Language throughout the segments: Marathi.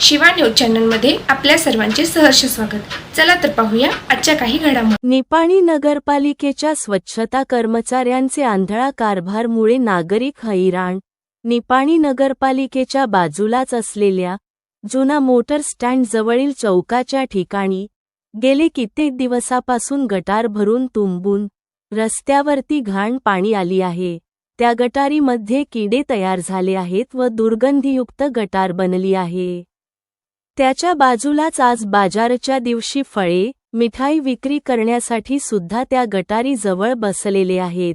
शिवा न्यूज चॅनलमध्ये आपल्या सर्वांचे सहर्ष स्वागत। चला तर पाहूया आजच्या काही घडामोडी। निपाणी नगरपालिकेच्या स्वच्छता कर्मचाऱ्यांचे आंधळा कारभारामुळे नागरिक हैराण। निपाणी नगरपालिकेच्या बाजूलाच असलेल्या जुना मोटर स्टँड जवळील चौकाच्या ठिकाणी गेले कित्येक दिवसापासून गटार भरून तुंबून रस्त्यावरती घाण पाणी आली आहे। त्या गटारीमध्ये किडे तयार झाले आहेत व दुर्गंधीयुक्त गटार बनली आहे। त्याच्या बाजूलाच आज बाजारच्या दिवशी फळे, मिठाई विक्री करण्यासाठी सुद्धा त्या गटारी जवळ बसलेले आहेत।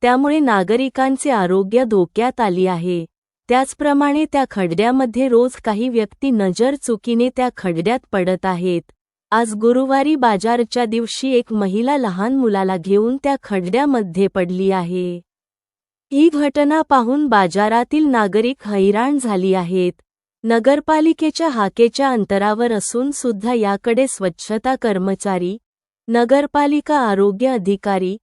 त्यामुळे नागरिकांचे आरोग्य धोक्यात आले आहे। त्याचप्रमाणे त्या खड्ड्यामध्ये रोज काही व्यक्ती नजर चुकीने त्या खड्ड्यात पडत आहेत। आज गुरुवारी बाजारच्या दिवशी एक महिला लहान मुलाला घेऊन त्या खड्ड्यामध्ये पडली आहे। ही घटना पाहून बाजारातील नागरिक हैराण झाली आहेत। नगरपालिकेच्या हाकेच्या अंतरावर असून सुद्धा याकडे स्वच्छता कर्मचारी, नगरपालिका आरोग्य अधिकारी,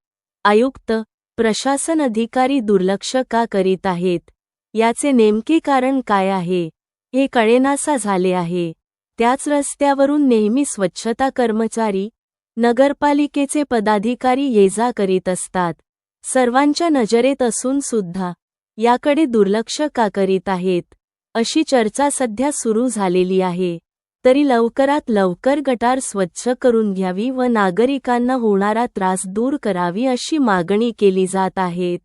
आयुक्त, प्रशासन अधिकारी दुर्लक्ष का करीत आहेत? याचे नेमके कारण काय आहे हे कळेनासा झाले आहे। त्याच रस्त्यावरून नेहमी स्वच्छता कर्मचारी, नगरपालिकेचे पदाधिकारी ये-जा करीत असतात। सर्वांच्या नजरेत असून सुद्धा याकडे दुर्लक्ष का करीत आहेत अशी चर्चा सध्या सुरू झालेली आहे। तरी लवकरात लवकर गटार स्वच्छ करून घ्यावी व नागरिकांना होणारा त्रास दूर करावी अशी मागणी केली जात आहे।